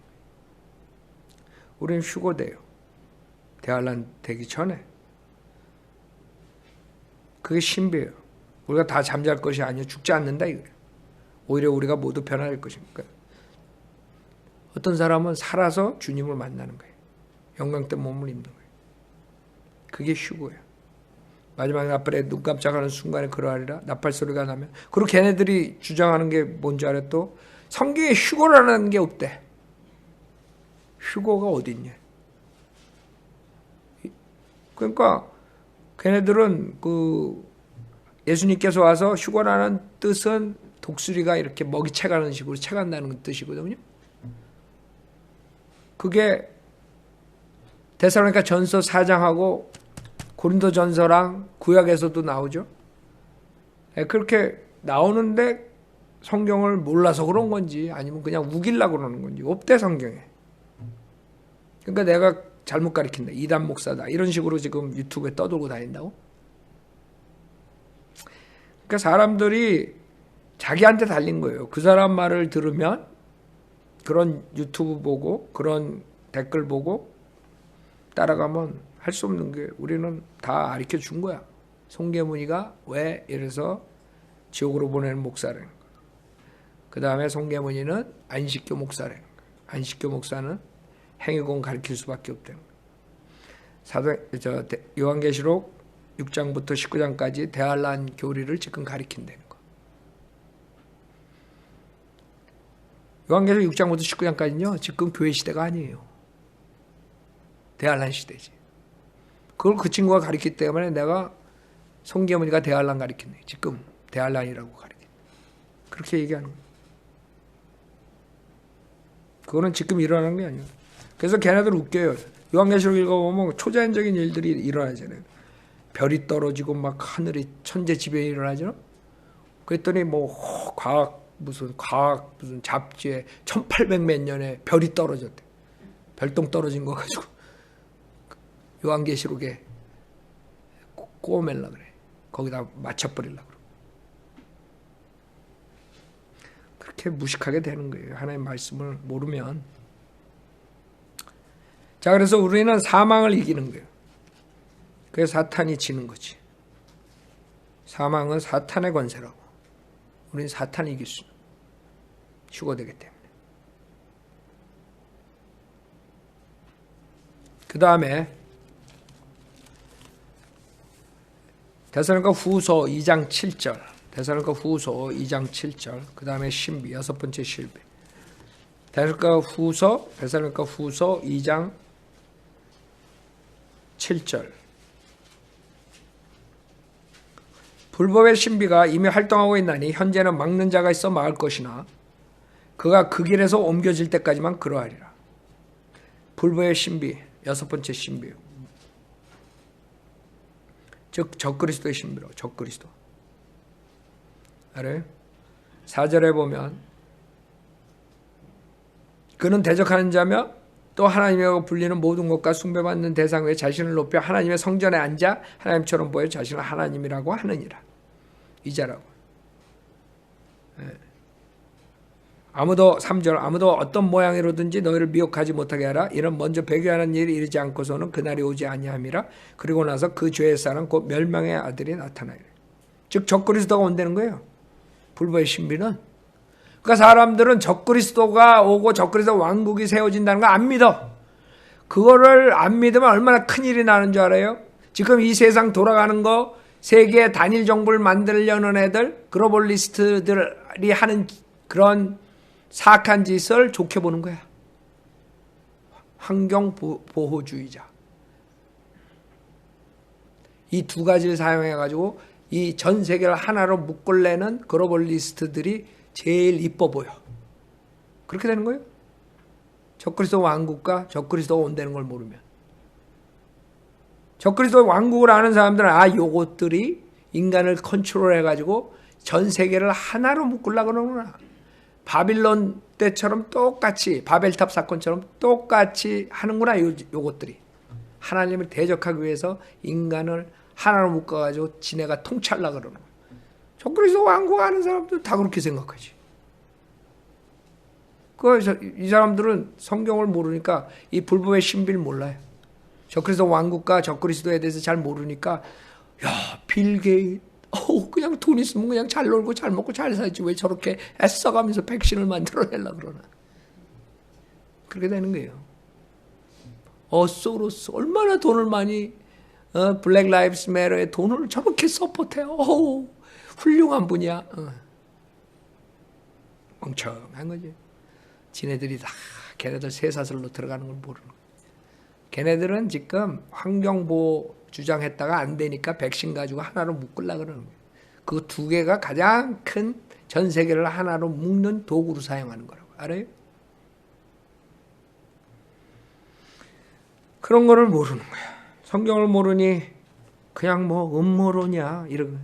우리는 휴거돼요. 대환란 되기 전에. 그게 신비예요. 우리가 다 잠잘 것이 아니요 죽지 않는다 이거예요. 오히려 우리가 모두 변화될 것입니까? 어떤 사람은 살아서 주님을 만나는 거예요. 영광된 몸을 입는 거예요. 그게 휴거예요. 마지막 나팔에 눈 깜짝하는 순간에 그러하리라. 나팔 소리가 나면. 그리고 걔네들이 주장하는 게 뭔지 알아? 또 성경에 휴거라는 게 없대. 휴거가 어디 있냐? 그러니까 걔네들은 예수님께서 와서 휴거라는 뜻은 독수리가 이렇게 먹이 채가는 식으로 채간다는 뜻이거든요. 그게 데살로니가 전서 4장하고 고린도 전서랑 구약에서도 나오죠. 그렇게 나오는데 성경을 몰라서 그런 건지 아니면 그냥 우기려고 그러는 건지 없대 성경에. 그러니까 내가 잘못 가르친다, 이단 목사다, 이런 식으로 지금 유튜브에 떠들고 다닌다고? 그러니까 사람들이 자기한테 달린 거예요. 그 사람 말을 들으면 그런 유튜브 보고 그런 댓글 보고 따라가면 할 수 없는 게 우리는 다 가르쳐 준 거야. 송계문이가 왜 이래서 지옥으로 보내는 목사라는 거. 그 다음에 송계문이는 안식교 목사라는 거. 안식교 목사는 행위공 가르칠 수밖에 없다는 거. 요한계시록 6장부터 19장까지 대환란 교리를 지금 가르친다는 거. 요한계시록 6장부터 19장까지는요, 지금 교회 시대가 아니에요. 대환란 시대지. 그걸 그 친구가 가르쳤기 때문에 내가 송계문이가 대환란 가르쳤네. 지금 대환란이라고 가르쳐. 그렇게 얘기하는 거예요. 그거는 지금 일어나는 게 아니에요. 그래서 걔네들 웃겨요. 요한계시록 읽어보면 초자연적인 일들이 일어나잖아요. 별이 떨어지고 막 하늘에 천재지변이 일어나죠. 그랬더니 뭐 과학 무슨 잡지에 1800 몇 년에 별이 떨어졌대. 별똥 떨어진 거 가지고 요한계시록에 꼬매려 그래. 거기다 맞춰버리려고 그래. 그렇게 무식하게 되는 거예요. 하나님의 말씀을 모르면. 자, 그래서 우리는 사망을 이기는 거예요. 그래서 사탄이 지는 거지. 사망은 사탄의 권세라고. 우리는 사탄을 이길 수 휴거되기 때문에. 그 다음에 데살로니가 후서 2장 7절, 데살로니가 후서 2장 7절, 그 다음에 신비, 여섯 번째 신비. 데살로니가 후서 2장 7절. 불법의 신비가 이미 활동하고 있나니 현재는 막는 자가 있어 막을 것이나 그가 그 길에서 옮겨질 때까지만 그러하리라. 불법의 신비, 여섯 번째 신비. 즉 적그리스도의 신비로, 적그리스도. 알아요? 4절에 보면 그는 대적하는 자며 또 하나님이라고 불리는 모든 것과 숭배받는 대상 외에 자신을 높여 하나님의 성전에 앉아 하나님처럼 보여 자신을 하나님이라고 하느니라. 이자라고. 아무도 3절 아무도 어떤 모양으로든지 너희를 미혹하지 못하게 하라. 이는 먼저 배교하는 일이 이르지 않고서는 그날이 오지 아니함이라. 그리고 나서 그 죄의 사람 곧 멸망의 아들이 나타나리라. 즉 적그리스도가 온다는 거예요. 불법의 신비는. 그러니까 사람들은 적그리스도가 오고 적그리스도 왕국이 세워진다는 거 안 믿어. 그거를 안 믿으면 얼마나 큰일이 나는 줄 알아요? 지금 이 세상 돌아가는 거 세계 단일 정부를 만들려는 애들, 글로벌리스트들이 하는 그런 사악한 짓을 좋게 보는 거야. 환경보호주의자. 이 두 가지를 사용해가지고 이 전 세계를 하나로 묶으려는 글로벌리스트들이 제일 이뻐 보여. 그렇게 되는 거예요. 적그리스도 왕국과 적그리스도가 온다는 걸 모르면. 적그리스도 왕국을 아는 사람들은 요것들이 인간을 컨트롤해가지고 전 세계를 하나로 묶으려고 그러구나. 바빌론 때처럼 똑같이 바벨탑 사건처럼 똑같이 하는구나. 요것들이 하나님을 대적하기 위해서 인간을 하나로 묶어가지고 지네가 통치하려고 그러는 거야. 적그리스도 왕국 아는 사람들 다 그렇게 생각하지. 그래서 이 사람들은 성경을 모르니까 이 불법의 신비를 몰라요. 적그리스도 왕국과 적그리스도에 대해서 잘 모르니까 빌 게이츠 그냥 돈 있으면 그냥 잘 놀고 잘 먹고 잘 살지 왜 저렇게 애써가면서 백신을 만들어내려고 그러나. 그렇게 되는 거예요. 소로스 얼마나 돈을 많이 블랙 라이브스 매터에 돈을 저렇게 서포트해요. 훌륭한 분이야. 멍청한 거지. 지네들이 다 걔네들 쇠사슬로 들어가는 걸 모르는 거야. 걔네들은 지금 환경보호 주장했다가 안 되니까 백신 가지고 하나로 묶으려고 그러는 거예요. 그 두 개가 가장 큰 전 세계를 하나로 묶는 도구로 사용하는 거라고. 알아요? 그런 거를 모르는 거야. 성경을 모르니 그냥 뭐 음모론이야 이런.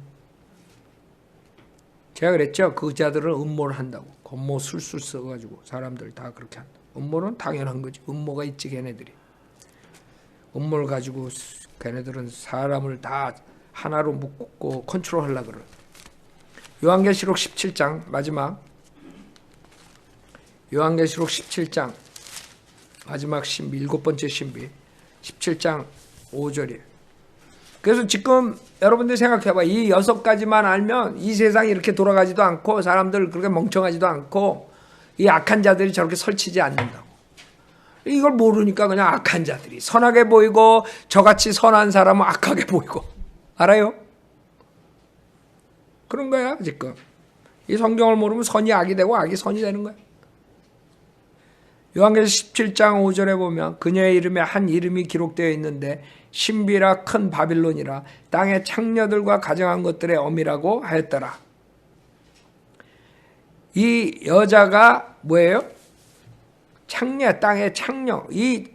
제가 그랬죠. 그 자들은 음모를 한다고. 겉모 술술 써가지고 사람들 다 그렇게 한다. 음모는 당연한 거지. 음모가 있지 걔네들이. 음모를 가지고 걔네들은 사람을 다 하나로 묶고 컨트롤하려고 그래. 요한계시록 17장 마지막. 요한계시록 17장 마지막 신비 7번째 신비 17장 5절이에요. 그래서 지금 여러분들 생각해봐. 이 6가지만 알면 이 세상이 이렇게 돌아가지도 않고 사람들 그렇게 멍청하지도 않고 이 악한 자들이 저렇게 설치지 않는다고. 이걸 모르니까 그냥 악한 자들이 선하게 보이고 저같이 선한 사람은 악하게 보이고. 알아요? 그런 거야 지금. 이 성경을 모르면 선이 악이 되고 악이 선이 되는 거야. 요한계시록 17장 5절에 보면 그녀의 이름에 한 이름이 기록되어 있는데 신비라 큰 바빌론이라 땅의 창녀들과 가정한 것들의 어미라고 하였더라. 이 여자가 뭐예요? 창녀, 땅의 창녀. 이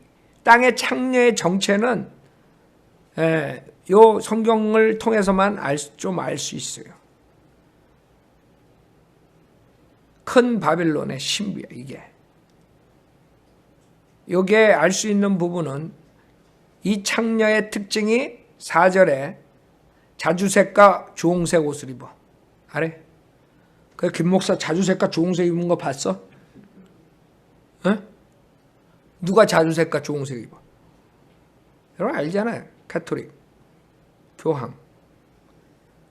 땅의 창녀의 정체는 요 성경을 통해서만 좀 알 수 있어요. 큰 바빌론의 신비야 이게. 요게 알 수 있는 부분은 이 창녀의 특징이 4절에 자주색과 주홍색 옷을 입어. 알아? 그 김 목사 자주색과 주홍색 입은 거 봤어? 어? 누가 자주색과 주홍색 입어? 여러분 알잖아요. 가톨릭 교황.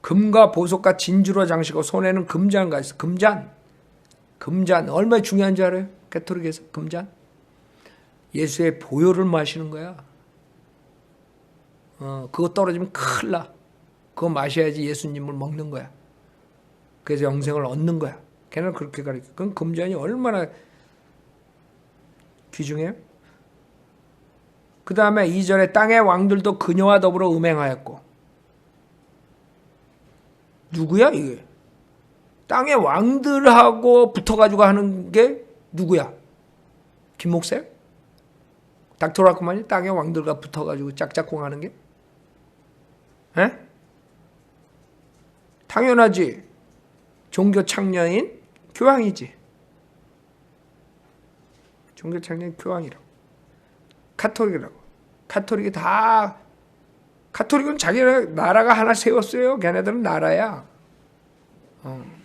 금과 보석과 진주로 장식하고 손에는 금잔과 있어. 금잔. 금잔 얼마나 중요한 줄 알아요? 가톨릭에서 금잔. 예수의 보혈을 마시는 거야. 그거 떨어지면 큰일 나. 그거 마셔야지 예수님을 먹는 거야. 그래서 영생을 얻는 거야. 걔는 그렇게 가르쳐. 그럼 금잔이 얼마나 귀중해요? 그 다음에 2절에 땅의 왕들도 그녀와 더불어 음행하였고. 누구야 이게? 땅의 왕들하고 붙어가지고 하는 게 누구야? 김목사요? 닥터라크만이 땅의 왕들과 붙어가지고 짝짝꿍 하는 게? 에? 당연하지. 종교 창녀인 교황이지. 종교 창녀인 교황이라고. 카톨릭이라고. 카톨릭이 다, 카톨릭은 자기 나라가 하나 세웠어요. 걔네들은 나라야.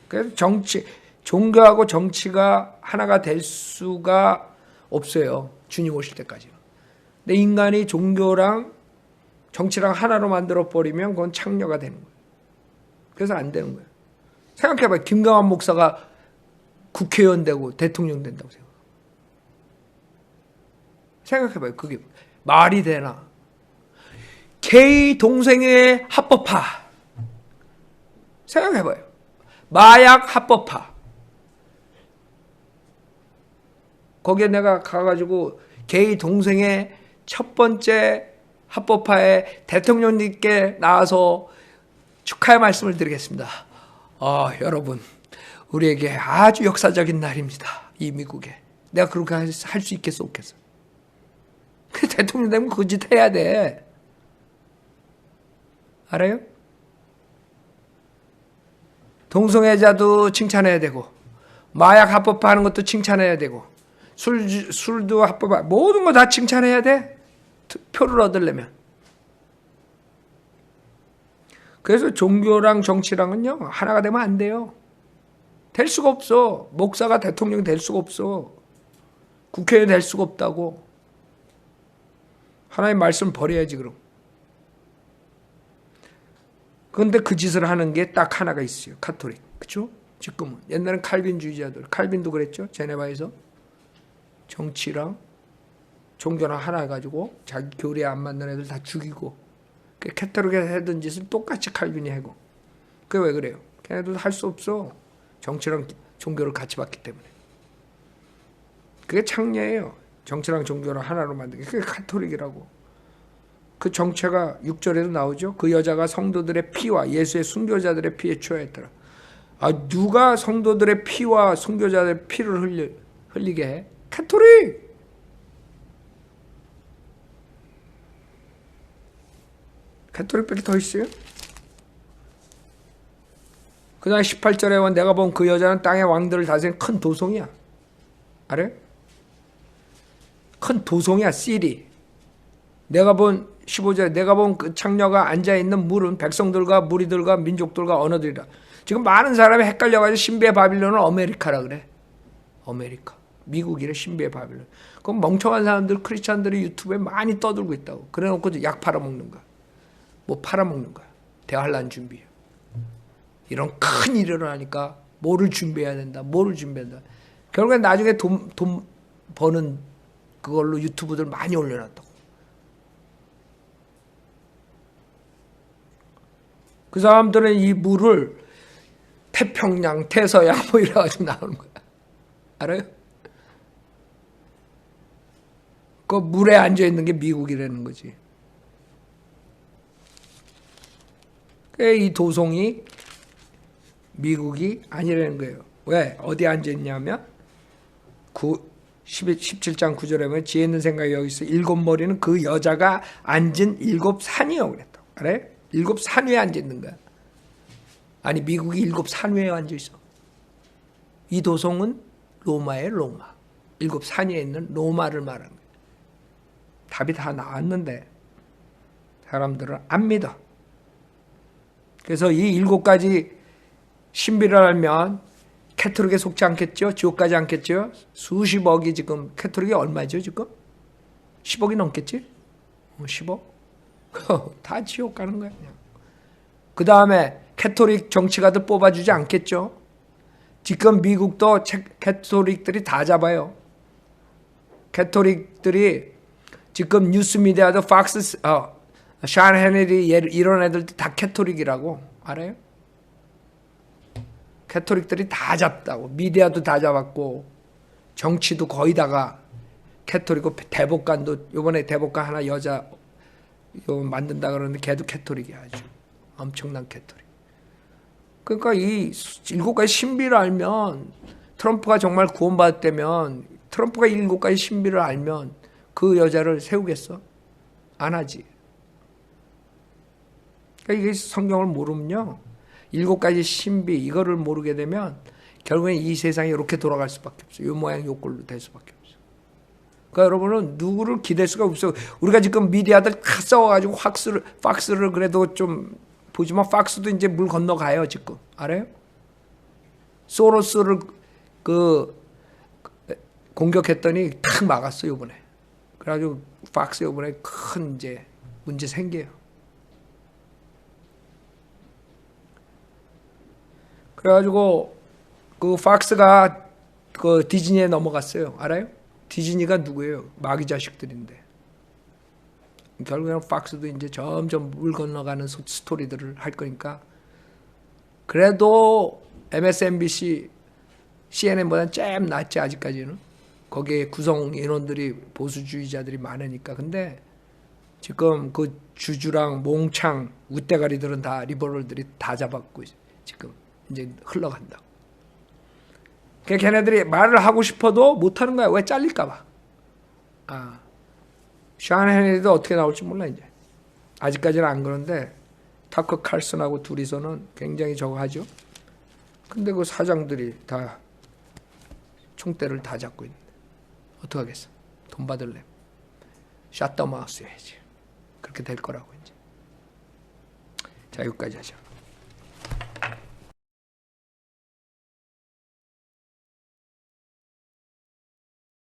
그래서 종교하고 정치가 하나가 될 수가 없어요. 주님 오실 때까지는. 근데 인간이 종교랑 정치랑 하나로 만들어버리면 그건 창녀가 되는 거예요. 그래서 안 되는 거예요. 생각해봐요. 김강환 목사가 국회의원 되고 대통령 된다고 생각해봐요. 그게 말이 되나. 게이 동생의 합법화. 생각해봐요. 마약 합법화. 거기에 내가 가가지고 게이 동생의 첫 번째 합법화에 대통령님께 나와서 축하의 말씀을 드리겠습니다. 여러분, 우리에게 아주 역사적인 날입니다. 이 미국에. 내가 그렇게 할 수 있겠어, 없겠어? 그 대통령 되면 그 짓 해야 돼. 알아요? 동성애자도 칭찬해야 되고, 마약 합법화하는 것도 칭찬해야 되고, 술도 합법화, 모든 거 다 칭찬해야 돼. 표를 얻으려면. 그래서 종교랑 정치랑은요, 하나가 되면 안 돼요. 될 수가 없어. 목사가 대통령이 될 수가 없어. 국회의원이 될 수가 없다고. 하나님 말씀 버려야지, 그럼. 그런데 그 짓을 하는 게 딱 하나가 있어요. 가톨릭. 그쵸? 지금은. 옛날엔 칼빈주의자들. 칼빈도 그랬죠? 제네바에서. 정치랑 종교랑 하나 해가지고 자기 교리에 안 맞는 애들 다 죽이고. 카톨릭에서 하던 짓을 똑같이 칼빈이 하고. 그게 왜 그래요? 걔네들도 할 수 없어. 정치랑 종교를 같이 받기 때문에. 그게 창녀예요. 정치랑 종교를 하나로 만든 게. 그게 가톨릭이라고. 그 정체가 6절에도 나오죠. 그 여자가 성도들의 피와 예수의 순교자들의 피에 취하였더라. 누가 성도들의 피와 순교자들의 피를 흘리게 해? 가톨릭! 캐토릭밖에 더 있어요? 그 다음에 18절에 보면 내가 본 그 여자는 땅의 왕들을 다스리는 큰 도송이야. 알아요? 큰 도송이야. 시리. 내가 본 15절에 내가 본 그 창녀가 앉아있는 물은 백성들과 무리들과 민족들과 언어들이라. 지금 많은 사람이 헷갈려가지고 신비의 바빌론은 아메리카라 그래. 아메리카. 미국이래 신비의 바빌론. 그럼 멍청한 사람들 크리스찬들이 유튜브에 많이 떠들고 있다고. 그래놓고 약 팔아먹는 거야. 뭐 팔아먹는 거야. 대환란 준비해. 이런 큰 일을 하니까 뭐를 준비해야 된다. 뭐를 준비한다. 결국엔 나중에 돈 버는 그걸로 유튜브들 많이 올려놨다고. 그 사람들은 이 물을 태평양, 태서양 뭐 이래가지고 나오는 거야. 알아요? 그 물에 앉아있는 게 미국이라는 거지. 이 도송이 미국이 아니라는 거예요. 왜? 어디 앉아있냐면 17장 9절에 보면 지혜 있는 생각이 여기 있어. 7머리는 그 여자가 앉은 7산이요 그랬다고. 알아요? 7산 위에 앉아있는 거야. 아니 미국이 7산 위에 앉아있어. 이 도성은 로마의 로마. 7산 위에 있는 로마를 말하는 거야. 답이 다 나왔는데 사람들은 안 믿어. 그래서 이 7가지 신비를 알면 캐토릭에 속지 않겠죠? 지옥 가지 않겠죠? 수십억이 지금 캐토릭이 얼마죠 지금? 10억이 넘겠지? 10억? 다 지옥 가는 거야 그냥. 그 다음에 캐토릭 정치가들 뽑아주지 않겠죠? 지금 미국도 캐토릭들이 다 잡아요. 캐토릭들이 지금 뉴스미디어도 팍스, 샤 헤네리 이런 애들도 다 캐토릭이라고 알아요? 캐토릭들이 다 잡다고. 미디어도 다 잡았고 정치도 거의 다가 캐토릭이고 대법관도 이번에 대법관 하나 여자 만든다 그러는데 걔도 캐토릭이야. 아주 엄청난 캐토릭. 그러니까 이 7가지 신비를 알면 트럼프가 정말 구원받았다면 트럼프가 7가지 신비를 알면 그 여자를 세우겠어? 안 하지. 그러니까 이게 성경을 모르면요 7가지 신비 이거를 모르게 되면 결국엔 이 세상이 이렇게 돌아갈 수밖에 없어요. 이 모양 요 꼴로 될 수밖에 없어요. 그러니까 여러분은 누구를 기댈 수가 없어요. 우리가 지금 미디어들 다 싸워가지고 팍스를 그래도 좀 보지만 팍스도 이제 물 건너가요 지금. 알아요? 소로스를 공격했더니 탁 막았어 요번에. 그래가지고 팍스 요번에 큰 이제 문제 생겨요. 그래가지고 그 팍스가 그 디즈니에 넘어갔어요. 알아요? 디즈니가 누구예요? 마귀 자식들인데. 결국에는 팍스도 이제 점점 물 건너가는 스토리들을 할 거니까. 그래도 MSNBC, CNN보다는 좀 낫지 아직까지는. 거기에 구성 인원들이 보수주의자들이 많으니까. 근데 지금 그 주주랑 몽창 웃대가리들은 다 리버럴들이 다 잡았고 지금 이제 흘러간다. 그러니까 걔네들이 말을 하고 싶어도 못하는 거야. 왜? 잘릴까봐. 샤 헤네리도 어떻게 나올지 몰라 이제. 아직까지는 안 그런데 타커 칼슨하고 둘이서는 굉장히 저거 하죠. 근데 그 사장들이 다 총대를 다 잡고 있는데 어떡하겠어. 돈 받을래. 샷더 마우스 해야지. 그렇게 될 거라고 이제. 자 여기까지 하죠.